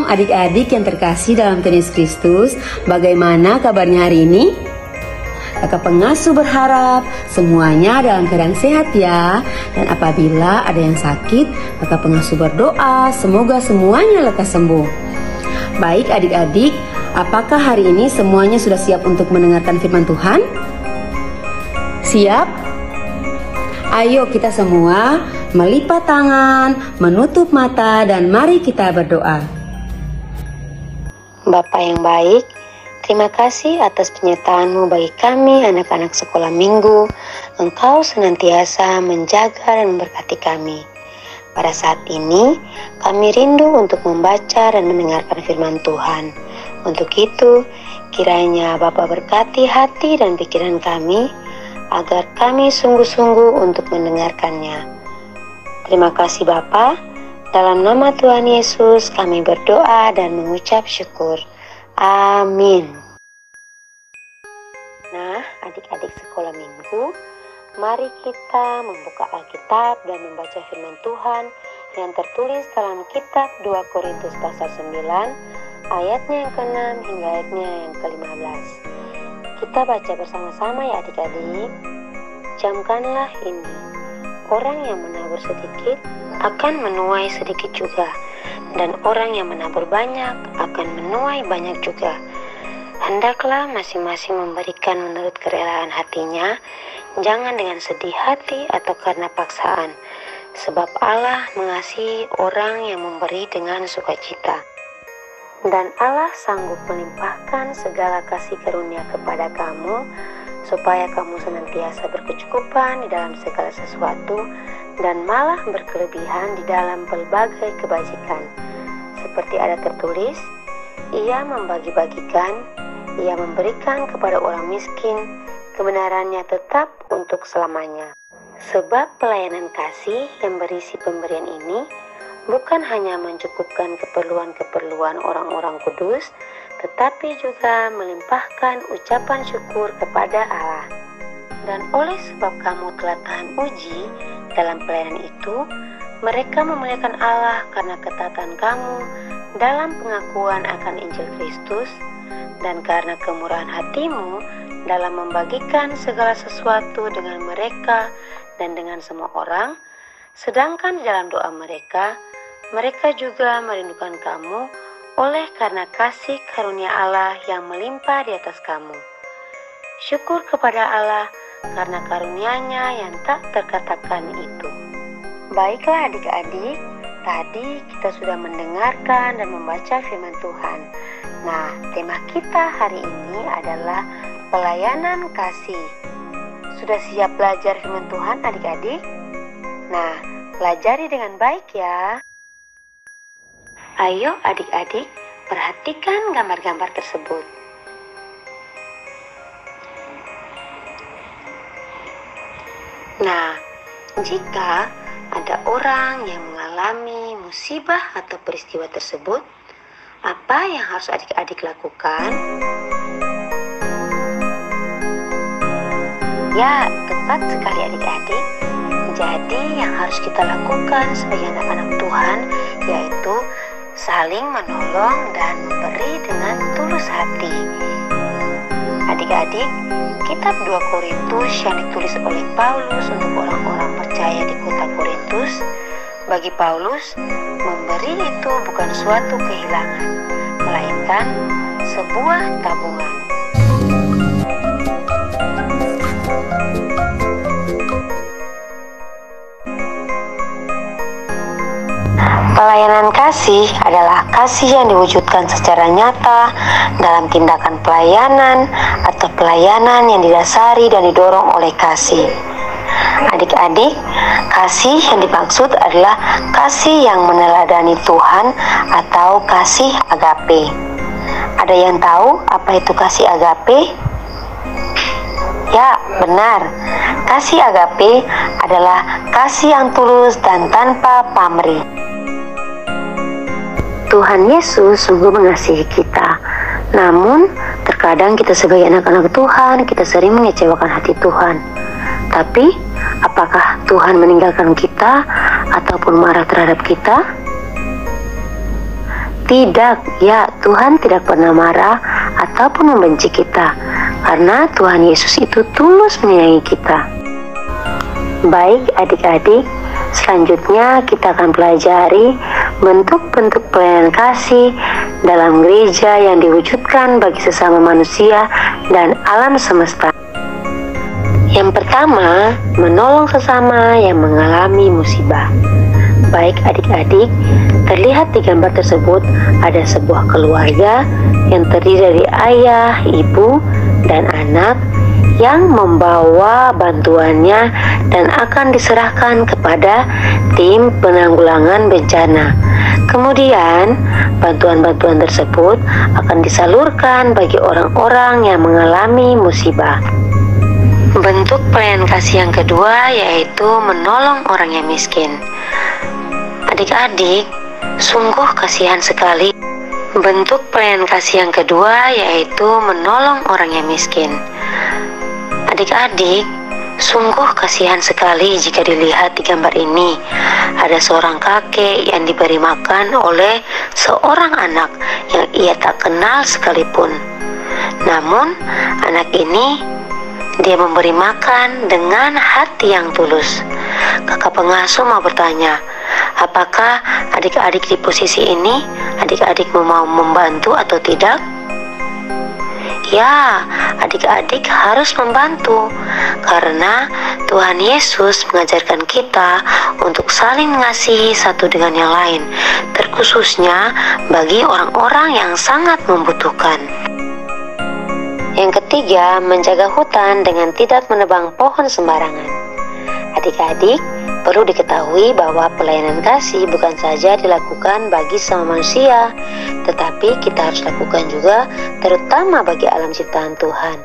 Shalom adik-adik yang terkasih dalam Tuhan Yesus Kristus. Bagaimana kabarnya hari ini? Kakak pengasuh berharap semuanya dalam keadaan sehat ya. Dan apabila ada yang sakit, kakak pengasuh berdoa semoga semuanya lekas sembuh. Baik adik-adik, apakah hari ini semuanya sudah siap untuk mendengarkan firman Tuhan? Siap? Ayo kita semua melipat tangan, menutup mata, dan mari kita berdoa. Bapa yang baik, terima kasih atas penyertaan-Mu bagi kami anak-anak sekolah minggu. Engkau senantiasa menjaga dan memberkati kami. Pada saat ini, kami rindu untuk membaca dan mendengarkan firman Tuhan. Untuk itu, kiranya Bapa berkati hati dan pikiran kami, agar kami sungguh-sungguh untuk mendengarkannya. Terima kasih Bapa. Dalam nama Tuhan Yesus kami berdoa dan mengucap syukur. Amin. Nah, adik-adik sekolah minggu, mari kita membuka Alkitab dan membaca firman Tuhan yang tertulis dalam kitab 2 Korintus pasal 9, ayatnya yang ke-6 hingga ayatnya yang ke-15. Kita baca bersama-sama ya adik-adik. Camkanlah ini. Orang yang menabur sedikit akan menuai sedikit juga, dan orang yang menabur banyak akan menuai banyak juga. Hendaklah masing-masing memberikan menurut kerelaan hatinya, jangan dengan sedih hati atau karena paksaan, sebab Allah mengasihi orang yang memberi dengan sukacita. Dan Allah sanggup melimpahkan segala kasih karunia kepada kamu, supaya kamu senantiasa berkecukupan di dalam segala sesuatu dan malah berkelebihan di dalam pelbagai kebajikan. Seperti ada tertulis, Ia membagi-bagikan, Ia memberikan kepada orang miskin, kebenarannya tetap untuk selamanya. Sebab pelayanan kasih yang berisi pemberian ini bukan hanya mencukupkan keperluan-keperluan orang-orang kudus, tetapi juga melimpahkan ucapan syukur kepada Allah. Dan oleh sebab kamu telah tahan uji dalam pelayanan itu, mereka memuliakan Allah karena ketaatan kamu dalam pengakuan akan Injil Kristus, dan karena kemurahan hatimu dalam membagikan segala sesuatu dengan mereka dan dengan semua orang. Sedangkan dalam doa mereka, mereka juga merindukan kamu oleh karena kasih karunia Allah yang melimpah di atas kamu. Syukur kepada Allah karena karunia-Nya yang tak terkatakan itu. Baiklah adik-adik, tadi kita sudah mendengarkan dan membaca firman Tuhan. Nah, tema kita hari ini adalah pelayanan kasih. Sudah siap belajar firman Tuhan adik-adik? Nah, pelajari dengan baik ya. Ayo adik-adik, perhatikan gambar-gambar tersebut. Nah, jika ada orang yang mengalami musibah atau peristiwa tersebut, apa yang harus adik-adik lakukan? Ya, tepat sekali adik-adik. Jadi yang harus kita lakukan sebagai anak-anak Tuhan yaitu saling menolong dan memberi dengan tulus hati. Adik-adik, kitab 2 Korintus yang ditulis oleh Paulus untuk orang-orang percaya di kota Korintus, bagi Paulus, memberi itu bukan suatu kehilangan, melainkan sebuah tabungan. Pelayanan kasih adalah kasih yang diwujudkan secara nyata dalam tindakan pelayanan atau pelayanan yang didasari dan didorong oleh kasih. Adik-adik, kasih yang dimaksud adalah kasih yang meneladani Tuhan atau kasih agape. Ada yang tahu apa itu kasih agape? Ya, benar. Kasih agape adalah kasih yang tulus dan tanpa pamrih. Tuhan Yesus sungguh mengasihi kita. Namun, terkadang kita sebagai anak-anak Tuhan, kita sering mengecewakan hati Tuhan. Tapi, apakah Tuhan meninggalkan kita ataupun marah terhadap kita? Tidak, ya, Tuhan tidak pernah marah ataupun membenci kita, karena Tuhan Yesus itu tulus menyayangi kita. Baik adik-adik, selanjutnya kita akan pelajari bentuk-bentuk pelayanan kasih dalam gereja yang diwujudkan bagi sesama manusia dan alam semesta. Yang pertama, menolong sesama yang mengalami musibah. Baik adik-adik, terlihat di gambar tersebut ada sebuah keluarga yang terdiri dari ayah, ibu, dan anak yang membawa bantuannya dan akan diserahkan kepada tim penanggulangan bencana. Kemudian, bantuan-bantuan tersebut akan disalurkan bagi orang-orang yang mengalami musibah. Bentuk pelayanan kasih yang kedua yaitu menolong orang yang miskin. Adik-adik, sungguh kasihan sekali. Bentuk pelayanan kasih yang kedua yaitu menolong orang yang miskin. Adik-adik, sungguh kasihan sekali jika dilihat di gambar ini. Ada seorang kakek yang diberi makan oleh seorang anak yang ia tak kenal sekalipun. Namun, anak ini dia memberi makan dengan hati yang tulus. Kakak pengasuh mau bertanya, apakah adik-adik di posisi ini, adik-adik mau membantu atau tidak? Ya, adik-adik harus membantu, karena Tuhan Yesus mengajarkan kita untuk saling mengasihi satu dengan yang lain, terkhususnya bagi orang-orang yang sangat membutuhkan. Yang ketiga, menjaga hutan dengan tidak menebang pohon sembarangan. Adik-adik, perlu diketahui bahwa pelayanan kasih bukan saja dilakukan bagi sama manusia, tetapi kita harus lakukan juga terutama bagi alam ciptaan Tuhan.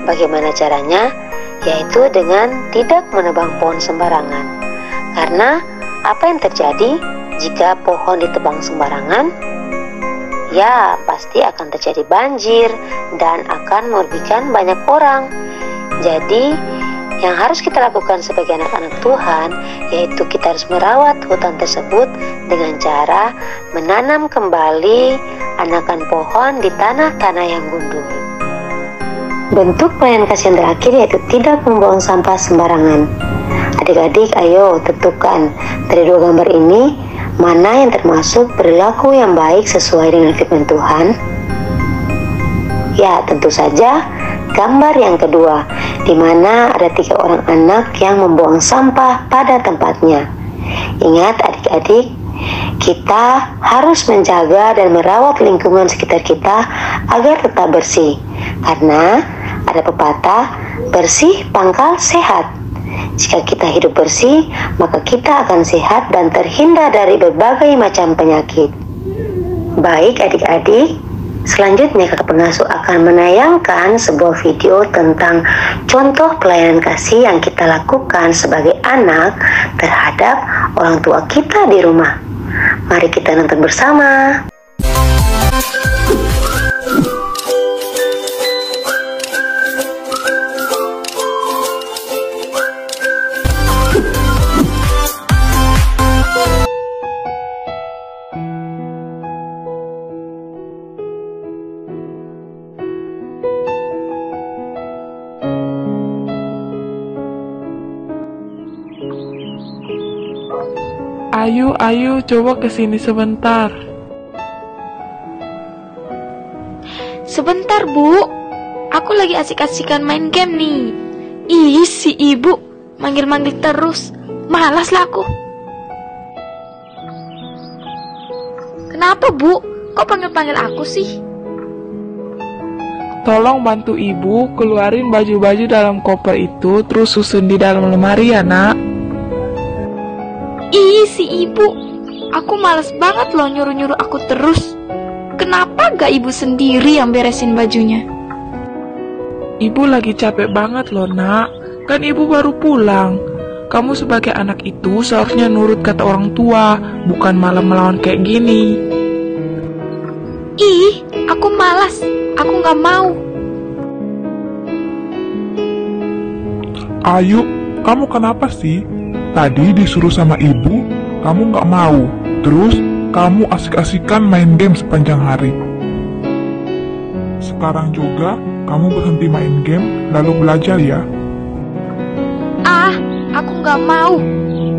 Bagaimana caranya? Yaitu dengan tidak menebang pohon sembarangan. Karena apa yang terjadi jika pohon ditebang sembarangan? Ya, pasti akan terjadi banjir dan akan merugikan banyak orang. Jadi, yang harus kita lakukan sebagai anak-anak Tuhan, yaitu kita harus merawat hutan tersebut dengan cara menanam kembali anakan pohon di tanah-tanah yang gundul. Bentuk pelayanan kasih yang terakhir yaitu tidak membuang sampah sembarangan. Adik-adik, ayo tentukan dari dua gambar ini, mana yang termasuk perilaku yang baik sesuai dengan firman Tuhan? Ya, tentu saja gambar yang kedua, di mana ada 3 orang anak yang membuang sampah pada tempatnya. Ingat adik-adik, kita harus menjaga dan merawat lingkungan sekitar kita agar tetap bersih. Karena ada pepatah, bersih pangkal sehat. Jika kita hidup bersih, maka kita akan sehat dan terhindar dari berbagai macam penyakit. Baik adik-adik, selanjutnya kakak pengasuh akan menayangkan sebuah video tentang contoh pelayanan kasih yang kita lakukan sebagai anak terhadap orang tua kita di rumah. Mari kita nonton bersama. Ayu, coba kesini sebentar. Sebentar, Bu. Aku lagi asik-asikan main game nih. Ih, si ibu manggil-manggil terus. Malas lah aku. Kenapa, Bu? Kok panggil-panggil aku sih? Tolong bantu ibu keluarin baju-baju dalam koper itu, terus susun di dalam lemari ya, Nak. Ih, si ibu. Aku males banget loh nyuruh-nyuruh aku terus. Kenapa gak ibu sendiri yang beresin bajunya? Ibu lagi capek banget loh, Nak. Kan ibu baru pulang. Kamu sebagai anak itu seharusnya nurut kata orang tua, bukan malah melawan kayak gini. Ih, aku malas. Aku gak mau. Ayu, kamu kenapa sih? Tadi disuruh sama ibu, kamu nggak mau. Terus kamu asik-asikan main game sepanjang hari. Sekarang juga kamu berhenti main game lalu belajar ya. Ah, aku nggak mau.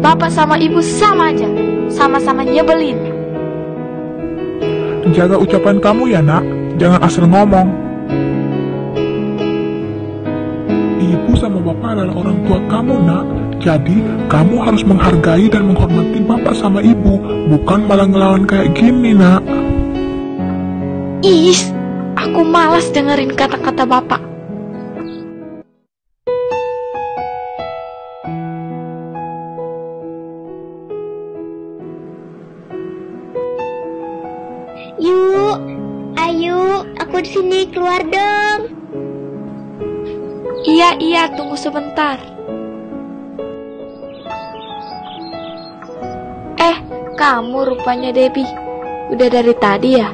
Bapak sama ibu sama aja, sama-sama nyebelin. Jaga ucapan kamu ya nak, jangan asal ngomong. Ibu sama bapak adalah orang tua kamu nak. Jadi, kamu harus menghargai dan menghormati bapak sama ibu, bukan malah ngelawan kayak gini, nak. Is, aku malas dengerin kata-kata bapak. Yuk, ayo, aku di sini, keluar dong. Iya, tunggu sebentar. Kamu rupanya Debbie. Udah dari tadi ya?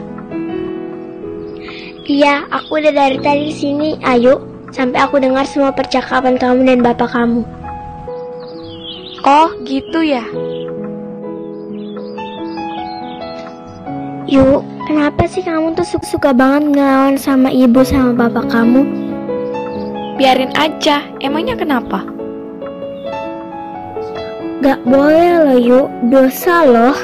Iya, aku udah dari tadi di sini. Ayo, sampai aku dengar semua percakapan kamu dan bapak kamu. Oh, gitu ya? Yuk, kenapa sih kamu tuh suka banget ngelawan sama ibu sama bapak kamu? Biarin aja, emangnya kenapa? Gak boleh loh Yuk, dosa loh.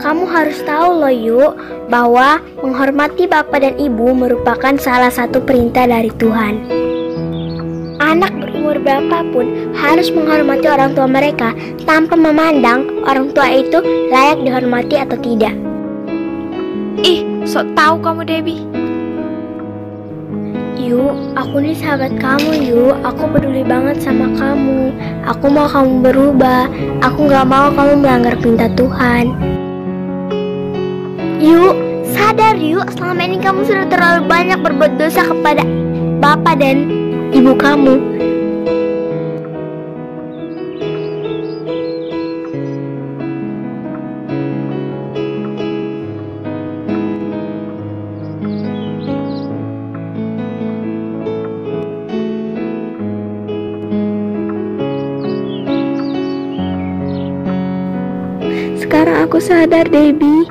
Kamu harus tahu loh Yuk, bahwa menghormati bapak dan ibu merupakan salah satu perintah dari Tuhan. Anak berumur berapapun harus menghormati orang tua mereka tanpa memandang orang tua itu layak dihormati atau tidak. Ih, sok tahu kamu Debbie. Yuk, aku nih sahabat kamu Yuk. Aku peduli banget sama kamu. Aku mau kamu berubah. Aku gak mau kamu melanggar perintah Tuhan. Yuk, sadar Yuk. Selama ini kamu sudah terlalu banyak berbuat dosa kepada bapak dan ibu kamu. Sekarang aku sadar Debbie,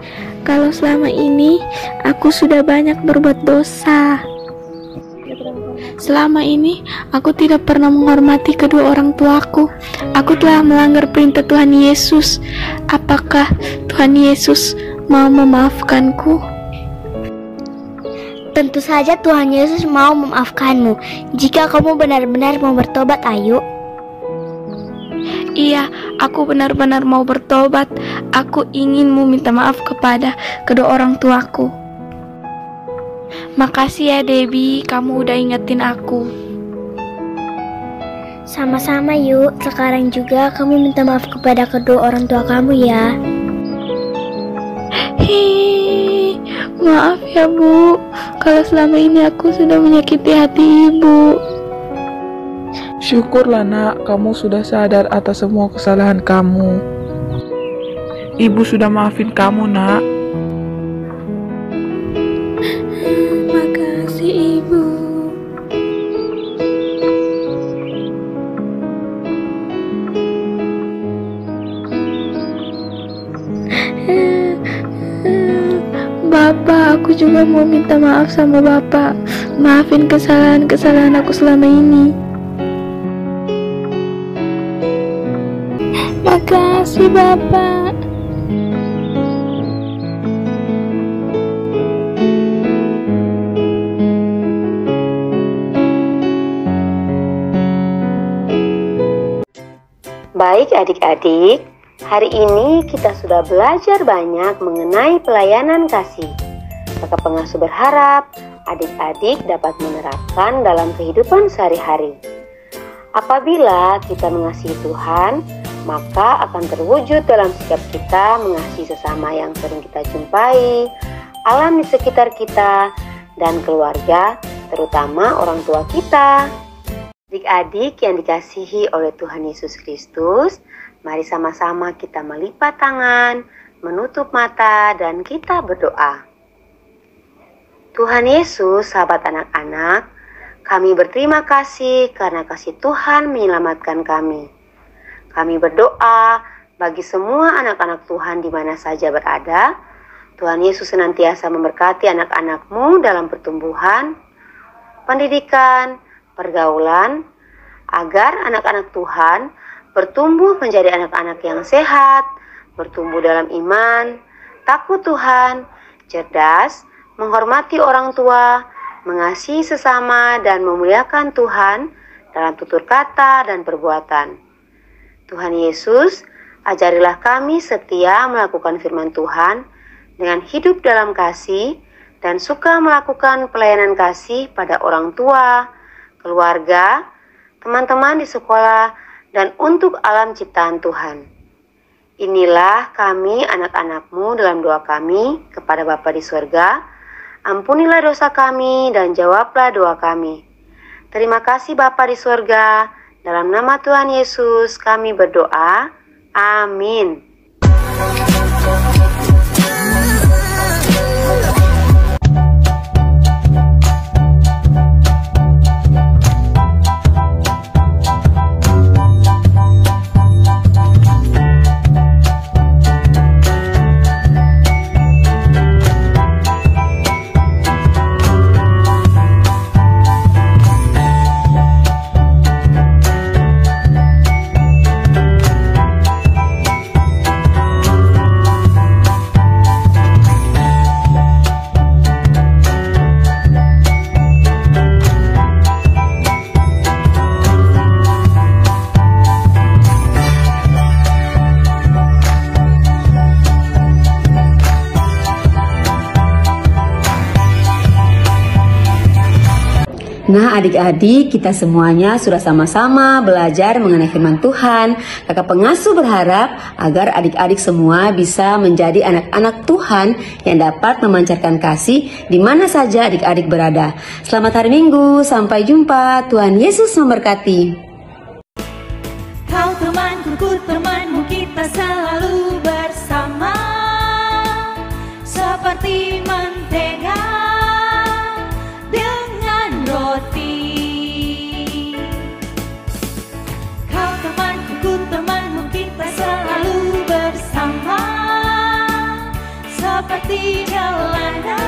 kalau selama ini aku sudah banyak berbuat dosa. Selama ini aku tidak pernah menghormati kedua orang tuaku. Aku telah melanggar perintah Tuhan Yesus. Apakah Tuhan Yesus mau memaafkanku? Tentu saja Tuhan Yesus mau memaafkanmu jika kamu benar-benar mau bertobat. Ayo. Iya, aku benar-benar mau bertobat. Aku ingin meminta maaf kepada kedua orang tuaku. Makasih ya Debbie, kamu udah ingetin aku. Sama-sama Yuk. Sekarang juga kamu minta maaf kepada kedua orang tua kamu ya. Hei, maaf ya Bu, kalau selama ini aku sudah menyakiti hati Ibu. Syukurlah nak, kamu sudah sadar atas semua kesalahan kamu. Ibu sudah maafin kamu nak. Makasih Ibu. Bapak, aku juga mau minta maaf sama Bapak. Maafin kesalahan-kesalahan aku selama ini. Makasih Bapak. Baik adik-adik, hari ini kita sudah belajar banyak mengenai pelayanan kasih. Kakak Pengasuh berharap adik-adik dapat menerapkan dalam kehidupan sehari-hari. Apabila kita mengasihi Tuhan, maka akan terwujud dalam sikap kita mengasihi sesama yang sering kita jumpai, alam di sekitar kita, dan keluarga, terutama orang tua kita. Adik-adik yang dikasihi oleh Tuhan Yesus Kristus, mari sama-sama kita melipat tangan, menutup mata, dan kita berdoa. Tuhan Yesus, sahabat anak-anak, kami berterima kasih karena kasih Tuhan menyelamatkan kami. Kami berdoa, bagi semua anak-anak Tuhan di mana saja berada. Tuhan Yesus senantiasa memberkati anak-anak-Mu dalam pertumbuhan, pendidikan, pergaulan, agar anak-anak Tuhan bertumbuh menjadi anak-anak yang sehat, bertumbuh dalam iman, takut Tuhan, cerdas, menghormati orang tua, mengasihi sesama, dan memuliakan Tuhan dalam tutur kata dan perbuatan. Tuhan Yesus, ajarilah kami setia melakukan firman Tuhan dengan hidup dalam kasih dan suka melakukan pelayanan kasih pada orang tua, keluarga, teman-teman di sekolah, dan untuk alam ciptaan Tuhan. Inilah kami anak-anak-Mu dalam doa kami kepada Bapa di surga. Ampunilah dosa kami dan jawablah doa kami. Terima kasih Bapa di surga. Dalam nama Tuhan Yesus kami berdoa. Amin. Nah adik-adik, kita semuanya sudah sama-sama belajar mengenai firman Tuhan. Kakak pengasuh berharap agar adik-adik semua bisa menjadi anak-anak Tuhan yang dapat memancarkan kasih di mana saja adik-adik berada. Selamat hari Minggu, sampai jumpa. Tuhan Yesus memberkati. Kau temanku, ku temanmu, kita selalu bersama, seperti mentega dengan roti. Kau temanku, ku temanmu, kita selalu bersama, seperti jalanan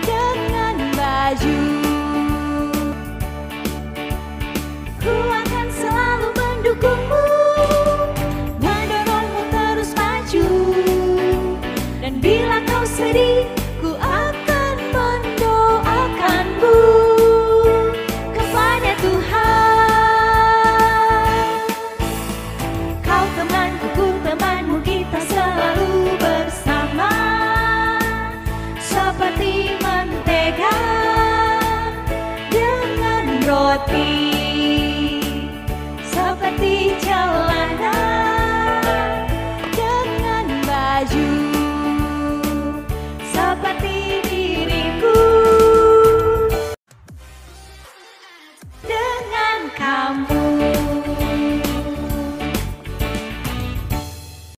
dengan baju. Ku akan selalu mendukungmu, mendorongmu terus maju. Dan bila kau sedih, ku akan mendoakanmu kepada Tuhan. Kau temanku, ku temanmu, kita selalu bersama, seperti mentega dengan roti, seperti jalanan dengan baju, seperti diriku dengan kamu.